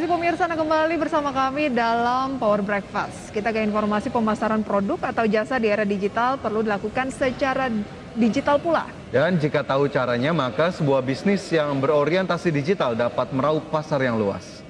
kasih pemirsa, Anda kembali bersama kami dalam Power Breakfast. Kita ke informasi pemasaran produk atau jasa di era digital perlu dilakukan secara digital pula. Dan jika tahu caranya, maka sebuah bisnis yang berorientasi digital dapat meraup pasar yang luas.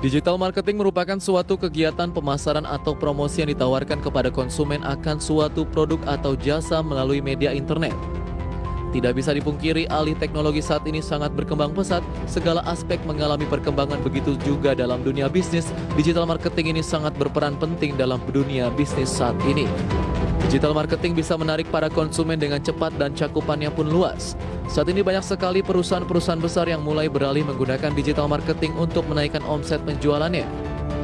Digital marketing merupakan suatu kegiatan pemasaran atau promosi yang ditawarkan kepada konsumen akan suatu produk atau jasa melalui media internet. Tidak bisa dipungkiri, alih teknologi saat ini sangat berkembang pesat, segala aspek mengalami perkembangan, begitu juga dalam dunia bisnis. Digital marketing ini sangat berperan penting dalam dunia bisnis saat ini. Digital marketing bisa menarik para konsumen dengan cepat dan cakupannya pun luas. Saat ini banyak sekali perusahaan-perusahaan besar yang mulai beralih menggunakan digital marketing untuk menaikkan omset penjualannya.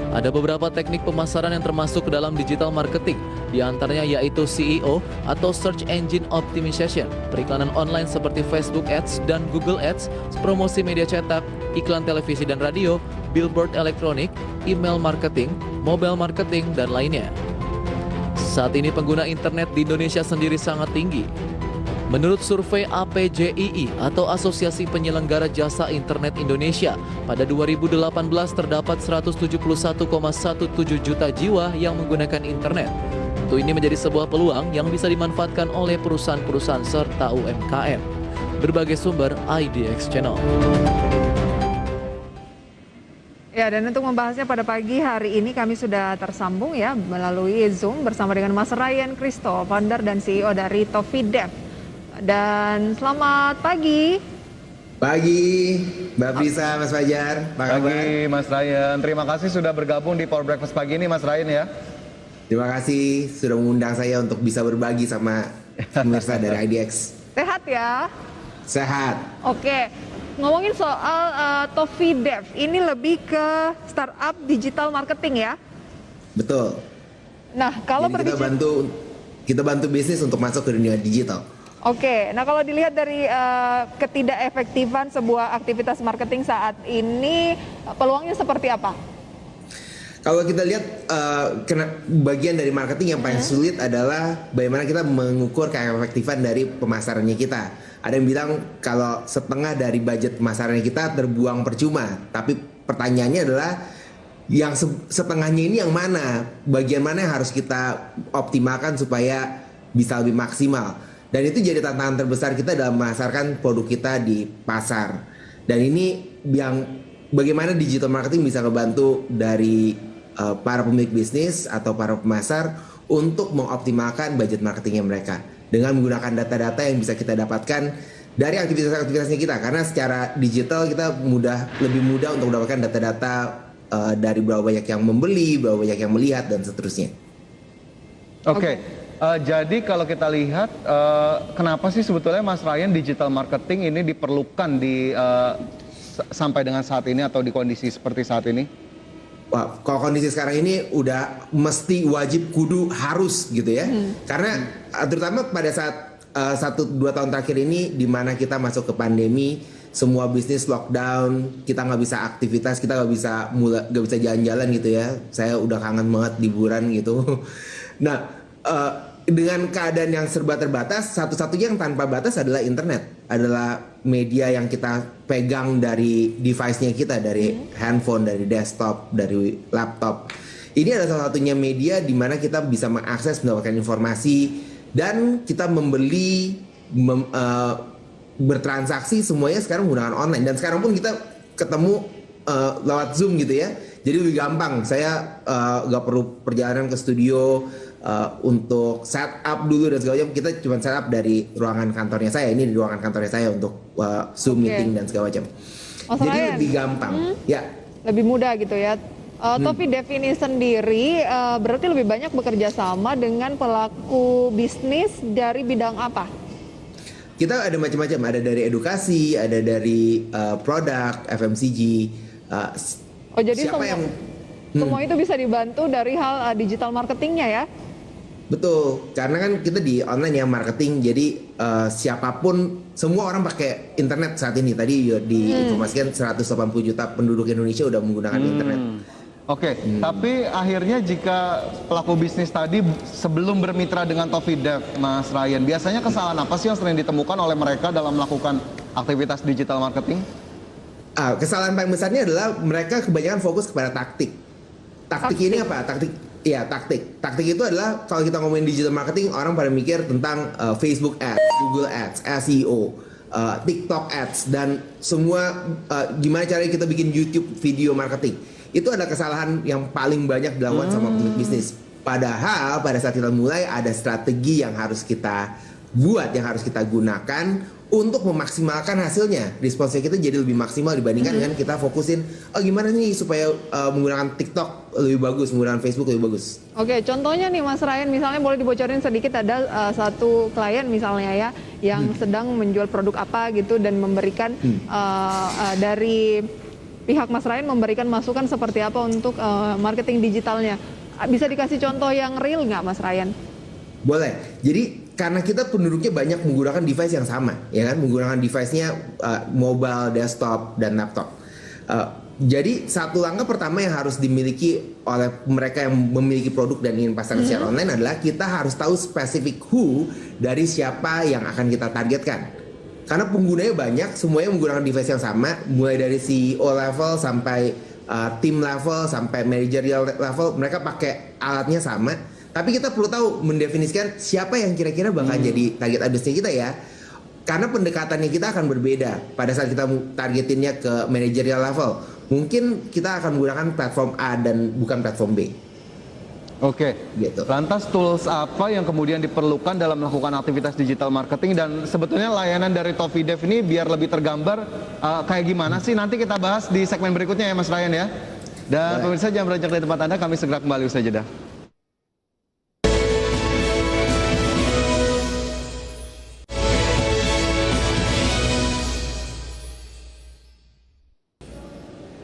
Ada beberapa teknik pemasaran yang termasuk dalam digital marketing, di antaranya yaitu SEO atau Search Engine Optimization, periklanan online seperti Facebook Ads dan Google Ads, promosi media cetak, iklan televisi dan radio, billboard elektronik, email marketing, mobile marketing, dan lainnya. Saat ini pengguna internet di Indonesia sendiri sangat tinggi. Menurut survei APJII atau Asosiasi Penyelenggara Jasa Internet Indonesia, pada 2018 terdapat 171,17 juta jiwa yang menggunakan internet. Tentu ini menjadi sebuah peluang yang bisa dimanfaatkan oleh perusahaan-perusahaan serta UMKM. Berbagai sumber IDX Channel. Ya, dan untuk membahasnya pada pagi hari ini kami sudah tersambung ya melalui Zoom bersama dengan Mas Ryan Christo, founder dan CEO dari Tofidev. Dan selamat pagi. Pagi, Mbak Prisa, Mas Fajar. Pagi, Mas Ryan. Terima kasih sudah bergabung di Power Breakfast pagi ini, Mas Ryan ya. Terima kasih sudah mengundang saya untuk bisa berbagi sama pemirsa dari IDX. Sehat ya? Sehat. Oke, ngomongin soal Tofidev, ini lebih ke startup digital marketing ya? Betul. Nah, kalau Jadi kita bantu bisnis untuk masuk ke dunia digital. Oke, nah kalau dilihat dari ketidakefektifan sebuah aktivitas marketing saat ini, peluangnya seperti apa? Kalau kita lihat bagian dari marketing yang paling sulit adalah bagaimana kita mengukur keefektifan dari pemasarannya kita. Ada yang bilang kalau setengah dari budget pemasarannya kita terbuang percuma. Tapi pertanyaannya adalah yang setengahnya ini yang mana? Bagian mana yang harus kita optimalkan supaya bisa lebih maksimal? Dan itu jadi tantangan terbesar kita dalam memasarkan produk kita di pasar. Dan ini yang bagaimana digital marketing bisa membantu dari para pemilik bisnis atau para pemasar untuk mengoptimalkan budget marketingnya mereka dengan menggunakan data-data yang bisa kita dapatkan dari aktivitas-aktivitasnya kita. Karena secara digital kita lebih mudah untuk mendapatkan data-data dari berapa banyak yang membeli, berapa banyak yang melihat, dan seterusnya. Oke. Jadi kalau kita lihat, kenapa sih sebetulnya Mas Ryan digital marketing ini diperlukan sampai dengan saat ini atau di kondisi seperti saat ini? Wah, kalau kondisi sekarang ini udah mesti wajib kudu harus gitu ya. Karena terutama pada saat 1-2 tahun terakhir ini di mana kita masuk ke pandemi, semua bisnis lockdown, kita nggak bisa aktivitas, kita nggak bisa jalan-jalan gitu ya. Saya udah kangen banget liburan gitu. Nah, dengan keadaan yang serba terbatas, satu-satunya yang tanpa batas adalah internet, adalah media yang kita pegang dari device-nya kita, dari handphone, dari desktop, dari laptop. Ini adalah salah satunya media di mana kita bisa mengakses, mendapatkan informasi, dan kita membeli, bertransaksi semuanya sekarang menggunakan online. Dan sekarang pun kita ketemu lewat Zoom gitu ya. Jadi lebih gampang. Saya nggak perlu perjalanan ke studio untuk setup dulu dan segala macam. Kita cuma setup dari ruangan kantornya saya. Ini di ruangan kantornya saya untuk Zoom meeting dan segala macam. Jadi Ryan, lebih gampang. Ya. Lebih mudah gitu ya. Tofidev ini sendiri berarti lebih banyak bekerja sama dengan pelaku bisnis dari bidang apa? Kita ada macam-macam. Ada dari edukasi, ada dari produk, FMCG. Jadi semua itu bisa dibantu dari hal digital marketingnya ya? Betul, karena kan kita di online ya marketing, jadi siapapun, semua orang pakai internet saat ini. Tadi diinformasikan 180 juta penduduk Indonesia udah menggunakan internet. Oke, tapi akhirnya jika pelaku bisnis tadi sebelum bermitra dengan Tofidev, Mas Ryan, biasanya kesalahan apa sih yang sering ditemukan oleh mereka dalam melakukan aktivitas digital marketing? Kesalahan paling besarnya adalah mereka kebanyakan fokus kepada taktik. Taktik ini apa? Taktik itu adalah kalau kita ngomongin digital marketing, orang pada mikir tentang Facebook Ads, Google Ads, SEO, TikTok Ads, dan semua gimana caranya kita bikin YouTube video marketing. Itu adalah kesalahan yang paling banyak dilakukan sama pemilik bisnis. Padahal pada saat kita mulai ada strategi yang harus kita buat, yang harus kita gunakan untuk memaksimalkan hasilnya. Responsnya kita jadi lebih maksimal dibandingkan dengan kita fokusin gimana nih supaya menggunakan TikTok lebih bagus, menggunakan Facebook lebih bagus. Oke, contohnya nih Mas Ryan, misalnya boleh dibocorin sedikit, ada satu klien misalnya ya yang sedang menjual produk apa gitu dan memberikan dari pihak Mas Ryan memberikan masukan seperti apa untuk marketing digitalnya. Bisa dikasih contoh yang real nggak Mas Ryan? Boleh. Jadi karena kita penduduknya banyak menggunakan device yang sama, ya kan, menggunakan device-nya mobile, desktop, dan laptop. Jadi satu langkah pertama yang harus dimiliki oleh mereka yang memiliki produk dan ingin pasang secara online adalah kita harus tahu spesifik who dari siapa yang akan kita targetkan. Karena penggunanya banyak, semuanya menggunakan device yang sama, mulai dari CEO level sampai team level sampai managerial level, mereka pakai alatnya sama. Tapi kita perlu tahu mendefinisikan siapa yang kira-kira bakal jadi target audiensnya kita ya. Karena pendekatannya kita akan berbeda pada saat kita targetinnya ke managerial level. Mungkin kita akan menggunakan platform A dan bukan platform B. Oke, Gitu. lantas tools apa yang kemudian diperlukan dalam melakukan aktivitas digital marketing, dan sebetulnya layanan dari Tofidev ini biar lebih tergambar kayak gimana sih, nanti kita bahas di segmen berikutnya ya Mas Ryan ya. Dan pemirsa jangan beranjak dari tempat Anda, kami segera kembali usai jeda.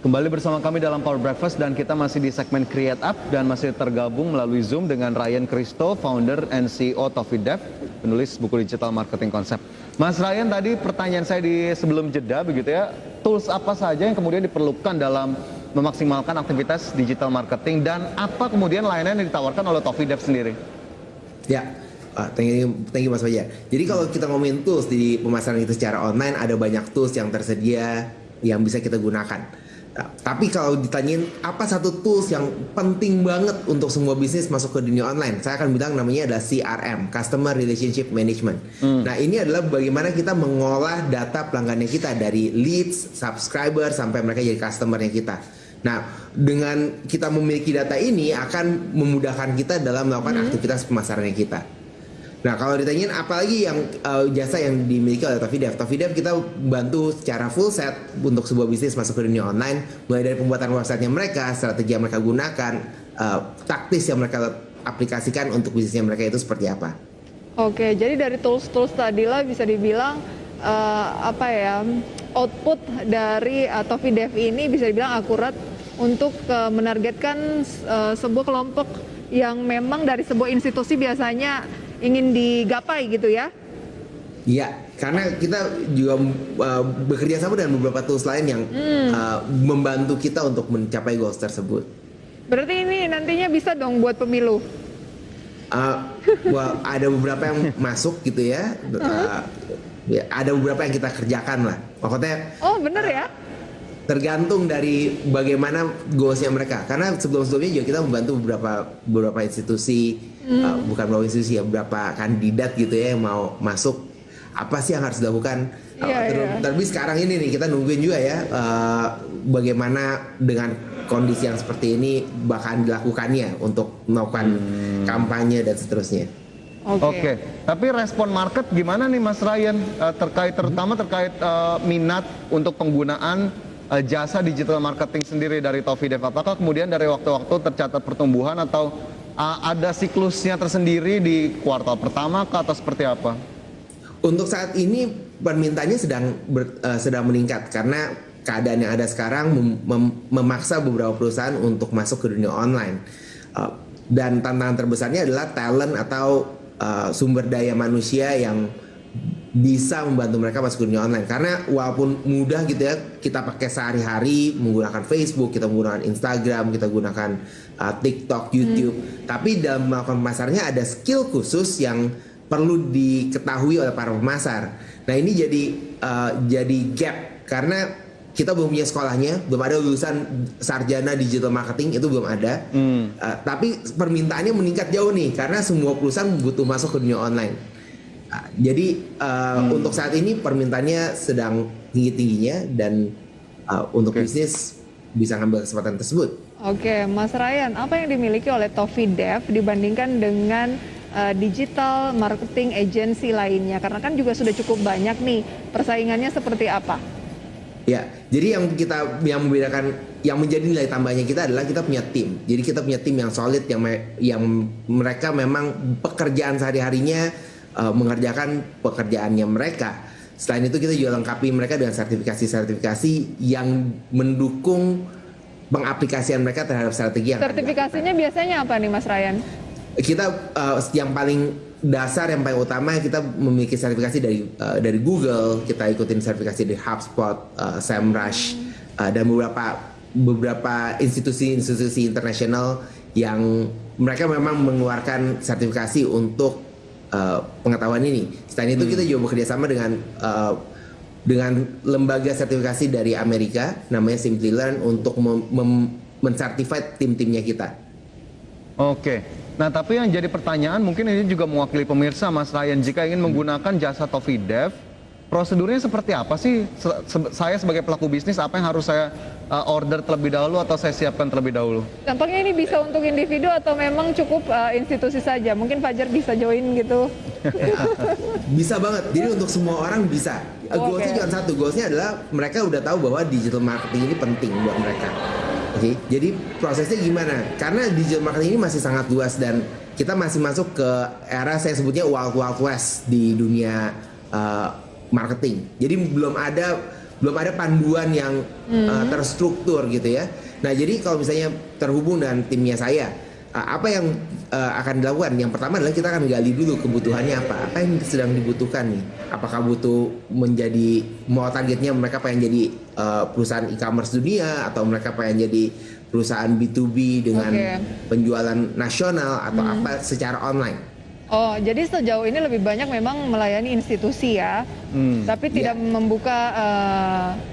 Kembali bersama kami dalam Power Breakfast dan kita masih di segmen Create Up dan masih tergabung melalui Zoom dengan Ryan Christo, founder and CEO Tofidev, penulis buku digital marketing konsep. Mas Ryan, tadi pertanyaan saya di sebelum jeda begitu ya, tools apa saja yang kemudian diperlukan dalam memaksimalkan aktivitas digital marketing dan apa kemudian layanan yang ditawarkan oleh Tofidev sendiri? Ya, thank you Mas Fajar. Jadi kalau kita ngomongin tools di pemasaran kita secara online, ada banyak tools yang tersedia yang bisa kita gunakan. Tapi kalau ditanyain apa satu tools yang penting banget untuk semua bisnis masuk ke dunia online, saya akan bilang namanya adalah CRM, Customer Relationship Management. Nah ini adalah bagaimana kita mengolah data pelanggannya kita dari leads, subscriber, sampai mereka jadi customernya kita. Nah dengan kita memiliki data ini akan memudahkan kita dalam melakukan aktivitas pemasarannya kita. Nah kalau ditanyain apalagi yang jasa yang dimiliki oleh Tofidev kita bantu secara full set untuk sebuah bisnis masuk ke dunia online, mulai dari pembuatan websitenya mereka, strategi yang mereka gunakan, taktis yang mereka aplikasikan untuk bisnisnya mereka itu seperti apa. Oke, jadi dari tools-tools tadi lah bisa dibilang output dari Tofidev ini bisa dibilang akurat untuk menargetkan sebuah kelompok yang memang dari sebuah institusi biasanya ingin digapai gitu ya? Iya, karena kita juga bekerja sama dengan beberapa tools lain yang membantu kita untuk mencapai goals tersebut. Berarti ini nantinya bisa dong buat pemilu? Ada beberapa yang masuk gitu ya. Ada beberapa yang kita kerjakan lah. Pokoknya. Oh bener ya? Tergantung dari bagaimana goalsnya mereka. Karena sebelum-sebelumnya juga kita membantu beberapa institusi, bukan beberapa institusi ya, beberapa kandidat gitu ya yang mau masuk. Apa sih yang harus dilakukan? Tapi sekarang ini nih kita nungguin juga ya bagaimana dengan kondisi yang seperti ini bahkan dilakukannya untuk melakukan kampanye dan seterusnya. Oke. Tapi respon market gimana nih Mas Ryan terutama terkait minat untuk penggunaan jasa digital marketing sendiri dari Tofidev? Apakah kemudian dari waktu-waktu tercatat pertumbuhan atau ada siklusnya tersendiri di kuartal pertama atau seperti apa? Untuk saat ini permintaannya sedang meningkat karena keadaan yang ada sekarang memaksa beberapa perusahaan untuk masuk ke dunia online. Dan tantangan terbesarnya adalah talent atau sumber daya manusia yang bisa membantu mereka masuk ke dunia online. Karena walaupun mudah gitu ya, kita pakai sehari-hari menggunakan Facebook, kita menggunakan Instagram, kita gunakan TikTok, YouTube. Tapi dalam melakukan pemasarannya ada skill khusus yang perlu diketahui oleh para pemasar. Nah ini jadi gap karena kita belum punya sekolahnya, belum ada lulusan sarjana digital marketing, itu belum ada. Tapi permintaannya meningkat jauh nih karena semua perusahaan butuh masuk ke dunia online. Jadi untuk saat ini permintaannya sedang tinggi-tingginya dan untuk bisnis bisa ngambil kesempatan tersebut. Oke, Mas Ryan, apa yang dimiliki oleh Toffee dibandingkan dengan digital marketing agency lainnya? Karena kan juga sudah cukup banyak nih, persaingannya seperti apa? Ya, jadi yang membedakan, yang menjadi nilai tambahnya kita adalah kita punya tim. Jadi kita punya tim yang solid, yang mereka memang pekerjaan sehari-harinya mengerjakan pekerjaannya mereka. Selain itu kita juga lengkapi mereka dengan sertifikasi-sertifikasi yang mendukung pengaplikasian mereka terhadap strategi yang Sertifikasinya biasanya apa nih Mas Ryan? kita yang paling dasar, yang paling utama kita memiliki sertifikasi dari Google, kita ikutin sertifikasi dari HubSpot, SEMrush, dan beberapa institusi internasional yang mereka memang mengeluarkan sertifikasi untuk pengetahuan ini. Selain itu kita juga bekerja sama dengan lembaga sertifikasi dari Amerika namanya Simplilearn untuk mensertify tim-timnya kita. Oke. Nah, tapi yang jadi pertanyaan mungkin ini juga mewakili pemirsa, Mas Ryan, jika ingin menggunakan jasa Toffee Dev, prosedurnya seperti apa sih? Saya sebagai pelaku bisnis, apa yang harus saya order terlebih dahulu atau saya siapkan terlebih dahulu? Tampaknya ini bisa untuk individu atau memang cukup institusi saja? Mungkin Fajar bisa join gitu. Bisa banget, jadi untuk semua orang bisa. Goalsnya cuma satu, goalsnya adalah mereka udah tahu bahwa digital marketing ini penting buat mereka. Oke, jadi prosesnya gimana? Karena digital marketing ini masih sangat luas dan kita masih masuk ke era saya sebutnya wild west di dunia marketing. Jadi belum ada panduan yang terstruktur gitu ya. Nah, jadi kalau misalnya terhubung dengan timnya saya, apa yang akan dilakukan? Yang pertama adalah kita akan gali dulu kebutuhannya apa yang sedang dibutuhkan nih. Apakah butuh mau targetnya mereka pengen jadi perusahaan e-commerce dunia atau mereka pengen jadi perusahaan B2B dengan penjualan nasional atau apa secara online. Oh, jadi sejauh ini lebih banyak memang melayani institusi ya, tapi tidak membuka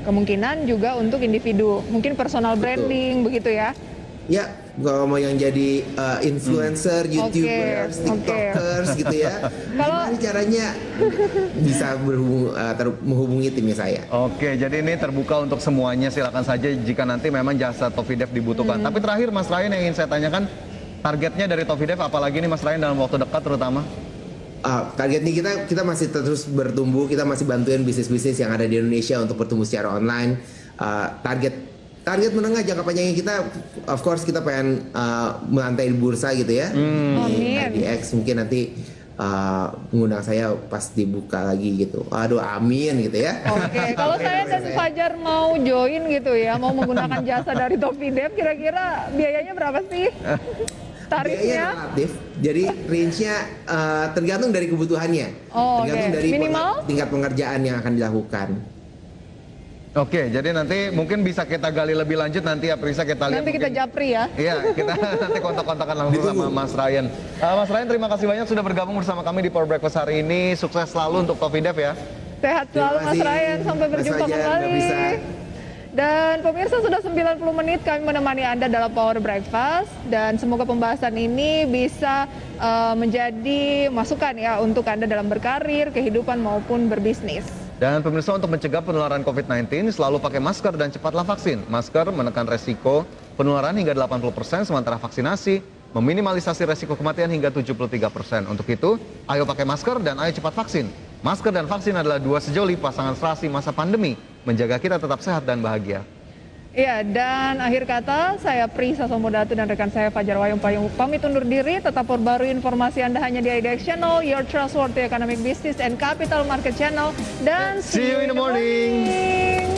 kemungkinan juga untuk individu, mungkin personal branding begitu ya? Ya, kalau mau yang jadi influencer, YouTubers, TikTokers gitu ya. Gimana caranya bisa menghubungi timnya saya? Oke, jadi ini terbuka untuk semuanya, silakan saja jika nanti memang jasa Toffee Dev dibutuhkan. Tapi terakhir Mas Ryan yang ingin saya tanyakan, targetnya dari Toffee Dev apalagi nih Mas Ryan dalam waktu dekat terutama? Targetnya kita masih terus bertumbuh, kita masih bantuin bisnis-bisnis yang ada di Indonesia untuk bertumbuh secara online. Target menengah jangka panjangnya kita, of course kita pengen melantai di bursa gitu ya. Di IDX mungkin nanti mengundang saya pas dibuka lagi gitu. Aduh, amin gitu ya. Oke, kalau saya dan Fajar mau join gitu ya, mau menggunakan jasa dari Toffee Dev, kira-kira biayanya berapa sih? Tarifnya? Biayanya relatif, jadi range-nya tergantung dari kebutuhannya. Tergantung dari tingkat pengerjaan yang akan dilakukan. Oke, jadi nanti mungkin bisa kita gali lebih lanjut nanti ya Prisa, kita lihat. Nanti kita japri ya. Iya, kita nanti kontak-kontakan langsung sama Mas Ryan. Mas Ryan, terima kasih banyak sudah bergabung bersama kami di Power Breakfast hari ini. Sukses selalu untuk Toffee Dev ya. Sehat selalu Mas Ryan, sampai berjumpa kembali. Dan pemirsa, sudah 90 menit kami menemani Anda dalam Power Breakfast, dan semoga pembahasan ini bisa menjadi masukan ya untuk Anda dalam berkarir, kehidupan maupun berbisnis. Dan pemirsa, untuk mencegah penularan COVID-19 selalu pakai masker dan cepatlah vaksin. Masker menekan resiko penularan hingga 80%, sementara vaksinasi meminimalisasi resiko kematian hingga 73%. Untuk itu, ayo pakai masker dan ayo cepat vaksin. Masker dan vaksin adalah dua sejoli pasangan serasi masa pandemi, menjaga kita tetap sehat dan bahagia. Iya, dan akhir kata saya Prisa Somodatu dan rekan saya Fajar Wayung Payung pamit undur diri. Tetap perbarui informasi Anda hanya di IDX Channel, your trustworthy economic business and capital market channel. Dan see you in the morning.